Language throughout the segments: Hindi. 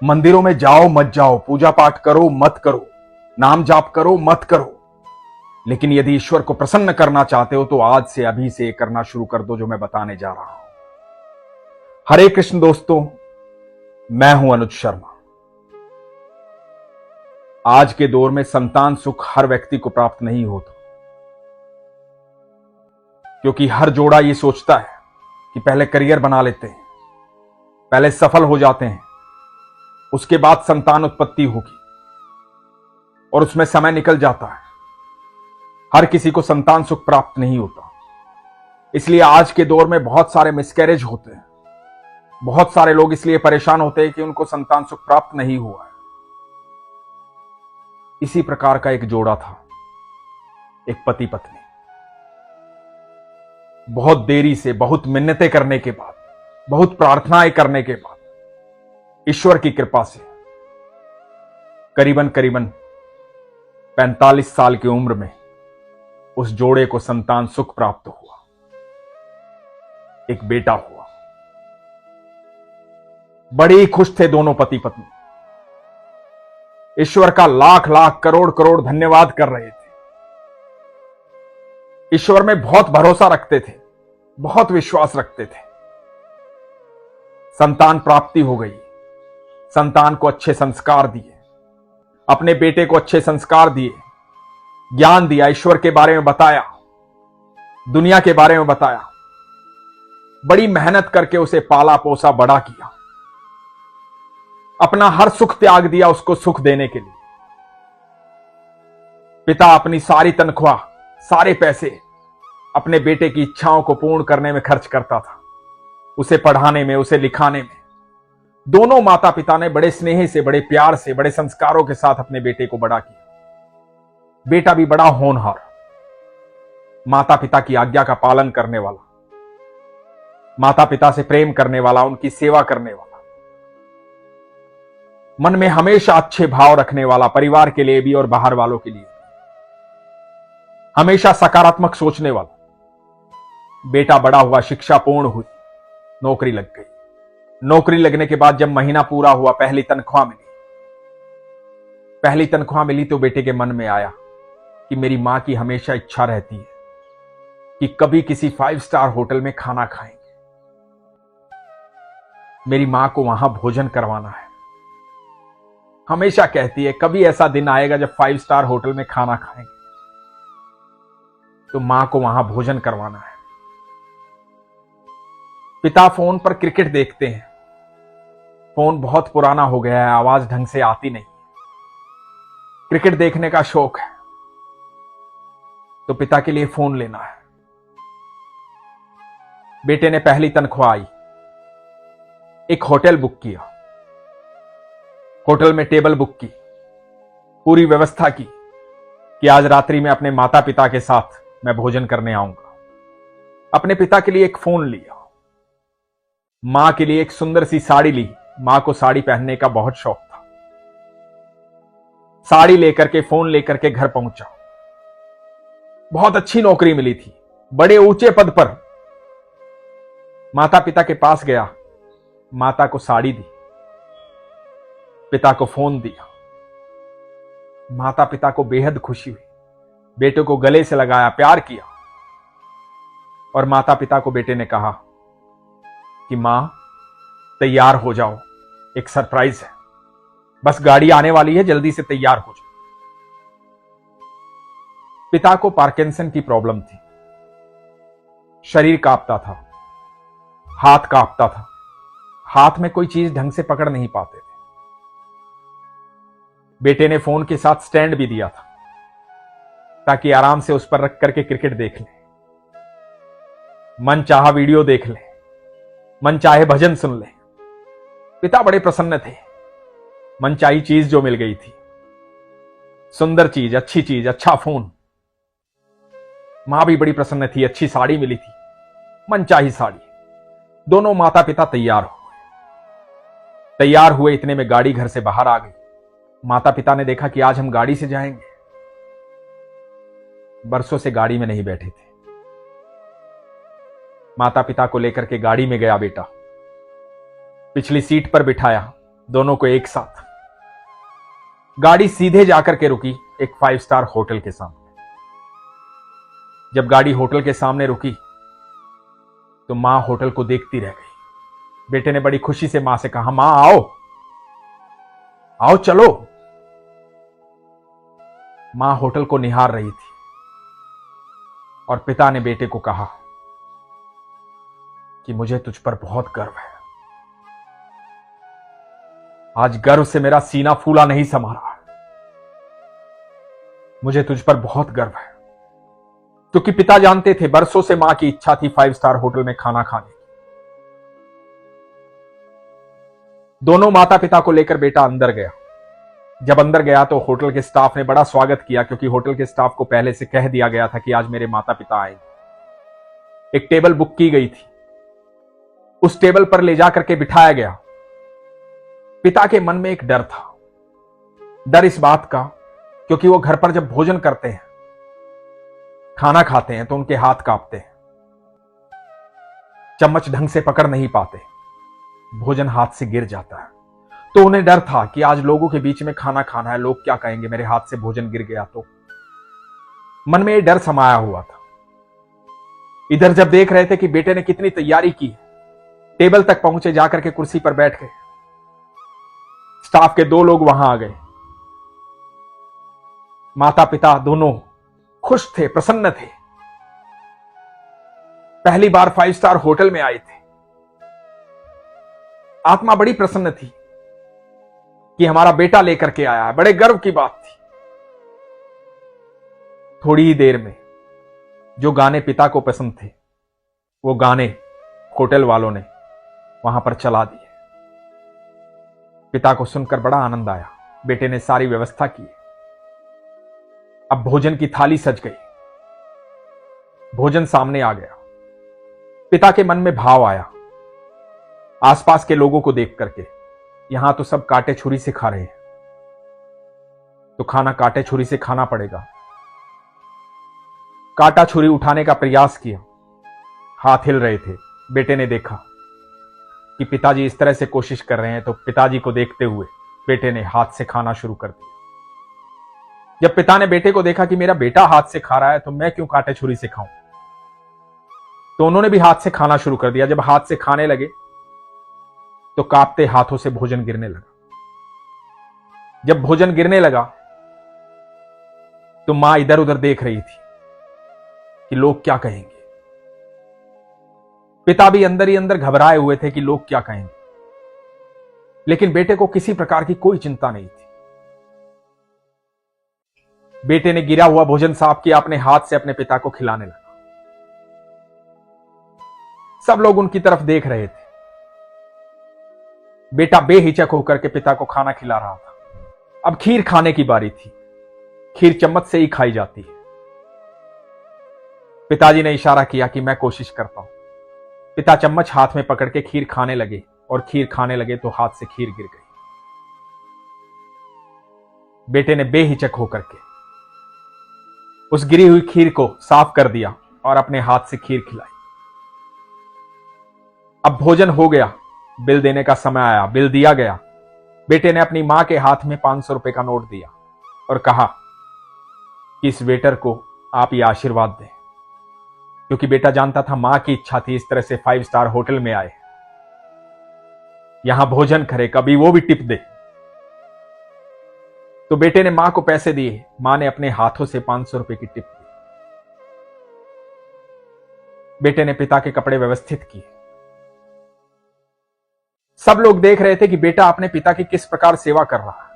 मंदिरों में जाओ मत जाओ, पूजा पाठ करो मत करो, नाम जाप करो मत करो, लेकिन यदि ईश्वर को प्रसन्न करना चाहते हो तो आज से अभी से करना शुरू कर दो जो मैं बताने जा रहा हूं। हरे कृष्ण दोस्तों, मैं हूं अनुज शर्मा। आज के दौर में संतान सुख हर व्यक्ति को प्राप्त नहीं होता, क्योंकि हर जोड़ा यह सोचता है कि पहले करियर बना लेते हैं, पहले सफल हो जाते हैं, उसके बाद संतान उत्पत्ति होगी, और उसमें समय निकल जाता है। हर किसी को संतान सुख प्राप्त नहीं होता, इसलिए आज के दौर में बहुत सारे मिसकैरेज होते हैं। बहुत सारे लोग इसलिए परेशान होते हैं कि उनको संतान सुख प्राप्त नहीं हुआ है। इसी प्रकार का एक जोड़ा था, एक पति पत्नी। बहुत देरी से, बहुत मिन्नतें करने के बाद, बहुत प्रार्थनाएं करने के बाद, ईश्वर की कृपा से करीबन 45 साल की उम्र में उस जोड़े को संतान सुख प्राप्त हुआ। एक बेटा हुआ। बड़े ही खुश थे दोनों पति पत्नी। ईश्वर का लाख लाख करोड़ करोड़ धन्यवाद कर रहे थे। ईश्वर में बहुत भरोसा रखते थे, बहुत विश्वास रखते थे। संतान प्राप्ति हो गई। संतान को अच्छे संस्कार दिए, अपने बेटे को अच्छे संस्कार दिए, ज्ञान दिया, ईश्वर के बारे में बताया, दुनिया के बारे में बताया। बड़ी मेहनत करके उसे पाला पोसा बड़ा किया। अपना हर सुख त्याग दिया उसको सुख देने के लिए। पिता अपनी सारी तनख्वाह, सारे पैसे अपने बेटे की इच्छाओं को पूर्ण करने में खर्च करता था, उसे पढ़ाने में, उसे लिखाने में। दोनों माता पिता ने बड़े स्नेह से, बड़े प्यार से, बड़े संस्कारों के साथ अपने बेटे को बड़ा किया। बेटा भी बड़ा होनहार, माता पिता की आज्ञा का पालन करने वाला, माता पिता से प्रेम करने वाला, उनकी सेवा करने वाला, मन में हमेशा अच्छे भाव रखने वाला, परिवार के लिए भी और बाहर वालों के लिए हमेशा सकारात्मक सोचने वाला। बेटा बड़ा हुआ, शिक्षा पूर्ण हुई, नौकरी लग गई। नौकरी लगने के बाद जब महीना पूरा हुआ, पहली तनख्वाह मिली। पहली तनख्वाह मिली तो बेटे के मन में आया कि मेरी मां की हमेशा इच्छा रहती है कि कभी किसी 5 स्टार होटल में खाना खाएंगे, मेरी मां को वहां भोजन करवाना है। हमेशा कहती है कभी ऐसा दिन आएगा जब 5 स्टार होटल में खाना खाएंगे, तो मां को वहां भोजन करवाना है। पिता फोन पर क्रिकेट देखते हैं। फोन बहुत पुराना हो गया है, आवाज ढंग से आती नहीं। क्रिकेट देखने का शौक है, तो पिता के लिए फोन लेना है। बेटे ने पहली तनख्वाह आई, एक होटल बुक किया। होटल में टेबल बुक की, पूरी व्यवस्था की कि आज रात्रि में अपने माता पिता के साथ मैं भोजन करने आऊंगा। अपने पिता के लिए एक फोन लिया। मां के लिए एक सुंदर सी साड़ी ली। मां को साड़ी पहनने का बहुत शौक था। साड़ी लेकर के, फोन लेकर के घर पहुंचा। बहुत अच्छी नौकरी मिली थी, बड़े ऊंचे पद पर। माता पिता के पास गया, माता को साड़ी दी, पिता को फोन दिया। माता पिता को बेहद खुशी हुई। बेटे को गले से लगाया, प्यार किया। और माता पिता को बेटे ने कहा कि मां तैयार हो जाओ, एक सरप्राइज है, बस गाड़ी आने वाली है, जल्दी से तैयार हो जाओ। पिता को पार्किंसन की प्रॉब्लम थी। शरीर कांपता था, हाथ कांपता था, हाथ में कोई चीज ढंग से पकड़ नहीं पाते थे। बेटे ने फोन के साथ स्टैंड भी दिया था ताकि आराम से उस पर रख करके क्रिकेट देख ले, मन चाहा वीडियो देख ले, मन चाहे भजन सुन ले। पिता बड़े प्रसन्न थे। मनचाही चीज जो मिल गई थी, सुंदर चीज, अच्छी चीज, अच्छा फोन। मां भी बड़ी प्रसन्न थी, अच्छी साड़ी मिली थी, मनचाही साड़ी। दोनों माता पिता तैयार हुए। इतने में गाड़ी घर से बाहर आ गई। माता पिता ने देखा कि आज हम गाड़ी से जाएंगे। बरसों से गाड़ी में नहीं बैठे थे। माता पिता को लेकर के गाड़ी में गया बेटा, पिछली सीट पर बिठाया, दोनों को एक साथ। गाड़ी सीधे जाकर के रुकी एक 5 स्टार होटल के सामने। जब गाड़ी होटल के सामने रुकी तो मां होटल को देखती रह गई। बेटे ने बड़ी खुशी से मां से कहा, मां आओ आओ चलो। मां होटल को निहार रही थी और पिता ने बेटे को कहा कि मुझे तुझ पर बहुत गर्व है। आज गर्व से मेरा सीना फूला नहीं समा रहा। मुझे तुझ पर बहुत गर्व है। क्योंकि पिता जानते थे, बरसों से मां की इच्छा थी 5 स्टार होटल में खाना खाने की। दोनों माता पिता को लेकर बेटा अंदर गया। जब अंदर गया तो होटल के स्टाफ ने बड़ा स्वागत किया, क्योंकि होटल के स्टाफ को पहले से कह दिया गया था कि आज मेरे माता पिता आएंगे। एक टेबल बुक की गई थी, उस टेबल पर ले जाकर के बिठाया गया। पिता के मन में एक डर था। डर इस बात का, क्योंकि वो घर पर जब भोजन करते हैं, खाना खाते हैं, तो उनके हाथ कांपते हैं, चम्मच ढंग से पकड़ नहीं पाते, भोजन हाथ से गिर जाता है। तो उन्हें डर था कि आज लोगों के बीच में खाना खाना है, लोग क्या कहेंगे, मेरे हाथ से भोजन गिर गया तो। मन में यह डर समाया हुआ था। इधर जब देख रहे थे कि बेटे ने कितनी तैयारी की, टेबल तक पहुंचे, जाकर के कुर्सी पर बैठ गए। स्टाफ के 2 लोग वहां आ गए। माता पिता दोनों खुश थे, प्रसन्न थे। पहली बार 5 स्टार होटल में आए थे। आत्मा बड़ी प्रसन्न थी कि हमारा बेटा लेकर के आया है। बड़े गर्व की बात थी। थोड़ी ही देर में जो गाने पिता को पसंद थे, वो गाने होटल वालों ने वहां पर चला दिए। पिता को सुनकर बड़ा आनंद आया। बेटे ने सारी व्यवस्था की। अब भोजन की थाली सज गई। भोजन सामने आ गया। पिता के मन में भाव आया, आसपास के लोगों को देख करके, यहां तो सब कांटे छुरी से खा रहे हैं, तो खाना कांटे छुरी से खाना पड़ेगा। कांटा छुरी उठाने का प्रयास किया, हाथ हिल रहे थे। बेटे ने देखा कि पिताजी इस तरह से कोशिश कर रहे हैं, तो पिताजी को देखते हुए बेटे ने हाथ से खाना शुरू कर दिया। जब पिता ने बेटे को देखा कि मेरा बेटा हाथ से खा रहा है, तो मैं क्यों कांटे छुरी से खाऊं, तो उन्होंने भी हाथ से खाना शुरू कर दिया। जब हाथ से खाने लगे तो कांपते हाथों से भोजन गिरने लगा। जब भोजन गिरने लगा तो मां इधर उधर देख रही थी कि लोग क्या कहेंगे। पिता भी अंदर ही अंदर घबराए हुए थे कि लोग क्या कहेंगे, लेकिन बेटे को किसी प्रकार की कोई चिंता नहीं थी। बेटे ने गिरा हुआ भोजन साफ किया, अपने हाथ से अपने पिता को खिलाने लगा। सब लोग उनकी तरफ देख रहे थे। बेटा बेहिचक होकर के पिता को खाना खिला रहा था। अब खीर खाने की बारी थी। खीर चम्मच से ही खाई जाती है। पिताजी ने इशारा किया कि मैं कोशिश करता हूं। पिता चम्मच हाथ में पकड़ के खीर खाने लगे, और खीर खाने लगे तो हाथ से खीर गिर गई। बेटे ने बेहिचक होकर के उस गिरी हुई खीर को साफ कर दिया और अपने हाथ से खीर खिलाई। अब भोजन हो गया, बिल देने का समय आया। बिल दिया गया। बेटे ने अपनी मां के हाथ में 500 रुपए का नोट दिया और कहा कि इस वेटर को आप ये आशीर्वाद दें, क्योंकि बेटा जानता था मां की इच्छा थी इस तरह से 5 स्टार होटल में आए, यहां भोजन करे, कभी वो भी टिप दे। तो बेटे ने मां को पैसे दिए। मां ने अपने हाथों से 500 रुपए की टिप दी। बेटे ने पिता के कपड़े व्यवस्थित किए। सब लोग देख रहे थे कि बेटा अपने पिता की किस प्रकार सेवा कर रहा है।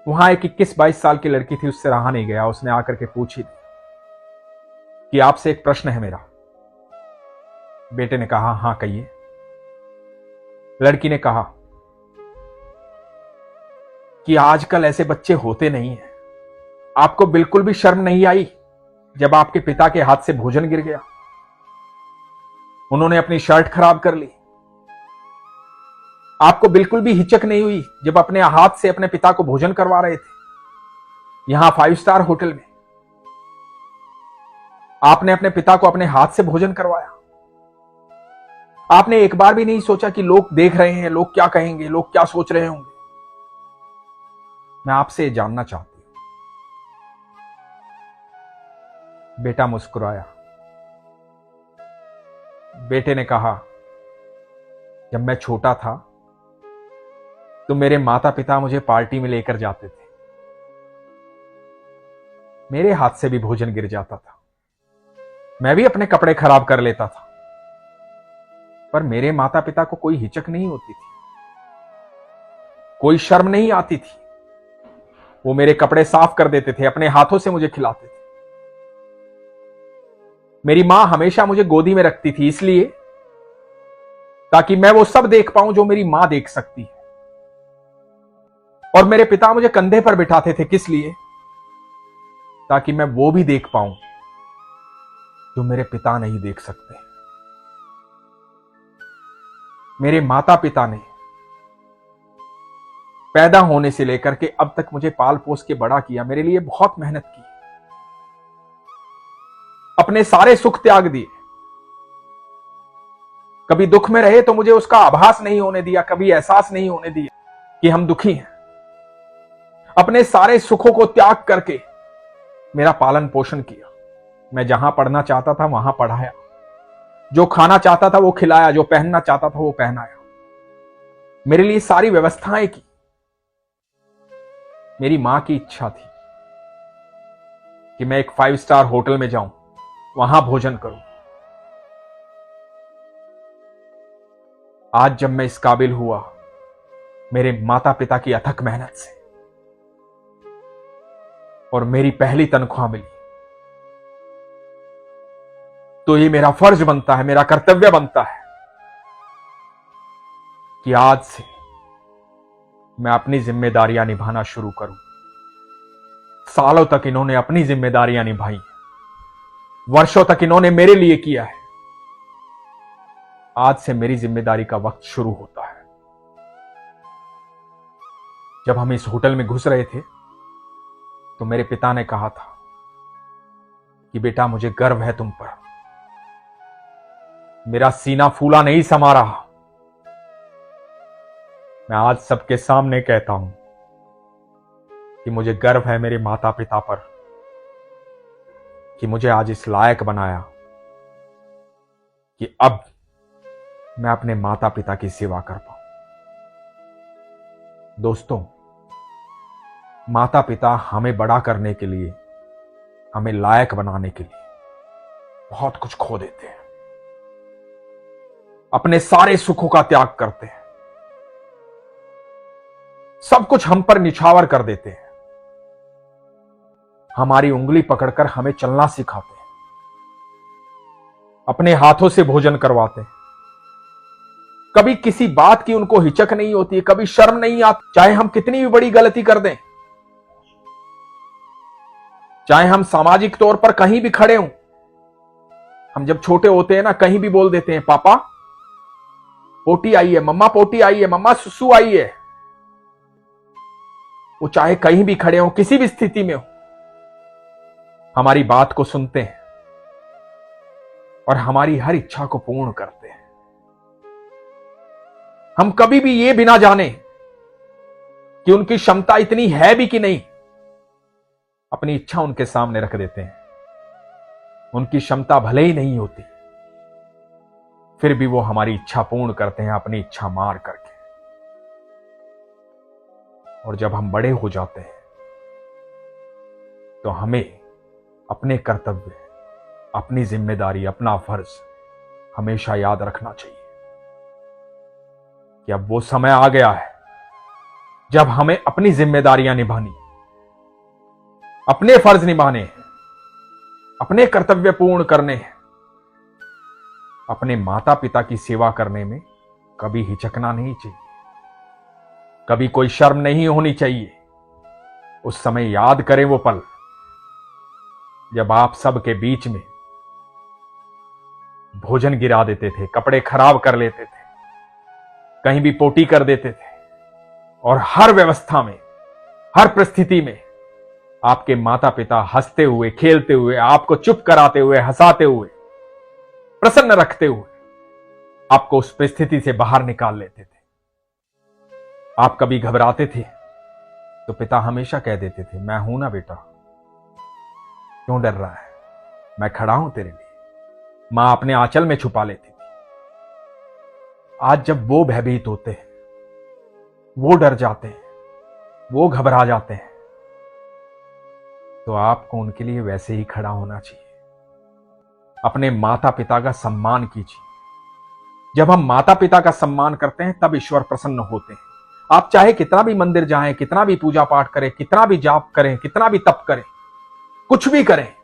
वहां एक 21-22 साल की लड़की थी, उससे रहा नहीं गया। उसने आकर के पूछ ही दी कि आपसे एक प्रश्न है मेरा। बेटे ने कहा, हां कहिए। लड़की ने कहा कि आजकल ऐसे बच्चे होते नहीं हैं। आपको बिल्कुल भी शर्म नहीं आई जब आपके पिता के हाथ से भोजन गिर गया? उन्होंने अपनी शर्ट खराब कर ली। आपको बिल्कुल भी हिचक नहीं हुई जब अपने हाथ से अपने पिता को भोजन करवा रहे थे, यहां 5 स्टार होटल में? आपने अपने पिता को अपने हाथ से भोजन करवाया। आपने एक बार भी नहीं सोचा कि लोग देख रहे हैं, लोग क्या कहेंगे, लोग क्या सोच रहे होंगे? मैं आपसे जानना चाहती हूं। बेटा मुस्कुराया। बेटे ने कहा, जब मैं छोटा था तो मेरे माता पिता मुझे पार्टी में लेकर जाते थे। मेरे हाथ से भी भोजन गिर जाता था, मैं भी अपने कपड़े खराब कर लेता था, पर मेरे माता पिता को कोई हिचक नहीं होती थी, कोई शर्म नहीं आती थी। वो मेरे कपड़े साफ कर देते थे, अपने हाथों से मुझे खिलाते थे। मेरी मां हमेशा मुझे गोदी में रखती थी, इसलिए ताकि मैं वो सब देख पाऊं जो मेरी मां देख सकती है। और मेरे पिता मुझे कंधे पर बिठाते थे, किस लिए? ताकि मैं वो भी देख पाऊं जो मेरे पिता नहीं देख सकते। मेरे माता पिता ने पैदा होने से लेकर के अब तक मुझे पाल पोस के बड़ा किया, मेरे लिए बहुत मेहनत की, अपने सारे सुख त्याग दिए। कभी दुख में रहे तो मुझे उसका आभास नहीं होने दिया, कभी एहसास नहीं होने दिया कि हम दुखी हैं। अपने सारे सुखों को त्याग करके मेरा पालन पोषण किया। मैं जहां पढ़ना चाहता था वहां पढ़ाया, जो खाना चाहता था वो खिलाया, जो पहनना चाहता था वो पहनाया, मेरे लिए सारी व्यवस्थाएं की। मेरी मां की इच्छा थी कि मैं एक 5 स्टार होटल में जाऊं, वहां भोजन करूं। आज जब मैं इस काबिल हुआ, मेरे माता पिता की अथक मेहनत से, और मेरी पहली तनख्वाह मिली, तो ये मेरा फर्ज बनता है, मेरा कर्तव्य बनता है कि आज से मैं अपनी जिम्मेदारियां निभाना शुरू करूं। सालों तक इन्होंने अपनी जिम्मेदारियां निभाई, वर्षों तक इन्होंने मेरे लिए किया है। आज से मेरी जिम्मेदारी का वक्त शुरू होता है। जब हम इस होटल में घुस रहे थे तो मेरे पिता ने कहा था कि बेटा, मुझे गर्व है तुम पर। मेरा सीना फूला नहीं समा रहा। मैं आज सबके सामने कहता हूं कि मुझे गर्व है मेरे माता पिता पर कि मुझे आज इस लायक बनाया कि अब मैं अपने माता पिता की सेवा कर पाऊं। दोस्तों, माता पिता हमें बड़ा करने के लिए, हमें लायक बनाने के लिए बहुत कुछ खो देते हैं, अपने सारे सुखों का त्याग करते हैं, सब कुछ हम पर निछावर कर देते हैं, हमारी उंगली पकड़कर हमें चलना सिखाते हैं, अपने हाथों से भोजन करवाते हैं। कभी किसी बात की उनको हिचक नहीं होती, कभी शर्म नहीं आती, चाहे हम कितनी भी बड़ी गलती कर दें, चाहे हम सामाजिक तौर पर कहीं भी खड़े हों। हम जब छोटे होते हैं ना, कहीं भी बोल देते हैं, पापा पोटी आई है, मम्मा पोटी आई है, मम्मा सुसु आई है। वो चाहे कहीं भी खड़े हो, किसी भी स्थिति में हो, हमारी बात को सुनते हैं और हमारी हर इच्छा को पूर्ण करते हैं। हम कभी भी ये बिना जाने कि उनकी क्षमता इतनी है भी कि नहीं, अपनी इच्छा उनके सामने रख देते हैं। उनकी क्षमता भले ही नहीं होती, फिर भी वो हमारी इच्छा पूर्ण करते हैं, अपनी इच्छा मार करके। और जब हम बड़े हो जाते हैं तो हमें अपने कर्तव्य, अपनी जिम्मेदारी, अपना फर्ज हमेशा याद रखना चाहिए कि अब वो समय आ गया है जब हमें अपनी जिम्मेदारियां निभानी, अपने फर्ज निभाने हैं, अपने कर्तव्य पूर्ण करने हैं। अपने माता पिता की सेवा करने में कभी हिचकना नहीं चाहिए, कभी कोई शर्म नहीं होनी चाहिए। उस समय याद करें वो पल जब आप सबके बीच में भोजन गिरा देते थे, कपड़े खराब कर लेते थे, कहीं भी पोटी कर देते थे, और हर व्यवस्था में, हर परिस्थिति में आपके माता पिता हंसते हुए, खेलते हुए, आपको चुप कराते हुए, हंसाते हुए, प्रसन्न रखते हुए आपको उस परिस्थिति से बाहर निकाल लेते थे। आप कभी घबराते थे तो पिता हमेशा कह देते थे, मैं हूं ना बेटा, क्यों डर रहा है, मैं खड़ा हूं तेरे लिए। मां अपने आंचल में छुपा लेती थी। आज जब वो भयभीत होते हैं, वो डर जाते हैं, वो घबरा जाते हैं, तो आपको उनके लिए वैसे ही खड़ा होना चाहिए। अपने माता पिता का सम्मान कीजिए। जब हम माता पिता का सम्मान करते हैं तब ईश्वर प्रसन्न होते हैं। आप चाहे कितना भी मंदिर जाएं, कितना भी पूजा पाठ करें, कितना भी जाप करें, कितना भी तप करें, कुछ भी करें,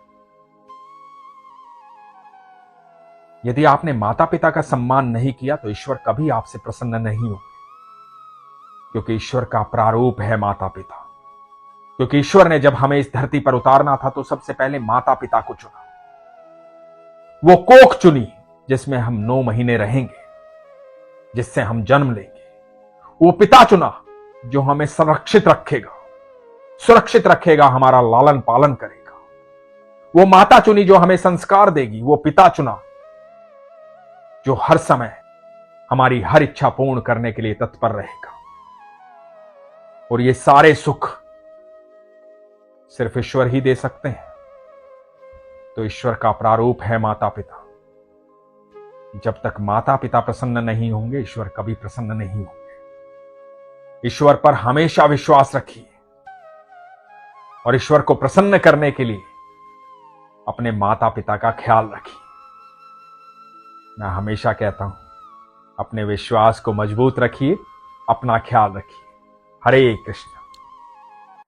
यदि आपने माता पिता का सम्मान नहीं किया तो ईश्वर कभी आपसे प्रसन्न नहीं होंगे। क्योंकि ईश्वर का प्रारूप है माता पिता। क्योंकि ईश्वर ने जब हमें इस धरती पर उतारना था तो सबसे पहले माता पिता को चुना। वो कोख चुनी जिसमें हम 9 महीने रहेंगे, जिससे हम जन्म लेंगे। वो पिता चुना जो हमें सुरक्षित रखेगा, हमारा लालन पालन करेगा। वो माता चुनी जो हमें संस्कार देगी। वो पिता चुना जो हर समय हमारी हर इच्छा पूर्ण करने के लिए तत्पर रहेगा। और ये सारे सुख सिर्फ ईश्वर ही दे सकते हैं। तो ईश्वर का प्रारूप है माता पिता। जब तक माता पिता प्रसन्न नहीं होंगे, ईश्वर कभी प्रसन्न नहीं होंगे। ईश्वर पर हमेशा विश्वास रखिए और ईश्वर को प्रसन्न करने के लिए अपने माता पिता का ख्याल रखिए। मैं हमेशा कहता हूं, अपने विश्वास को मजबूत रखिए, अपना ख्याल रखिए। हरे कृष्ण।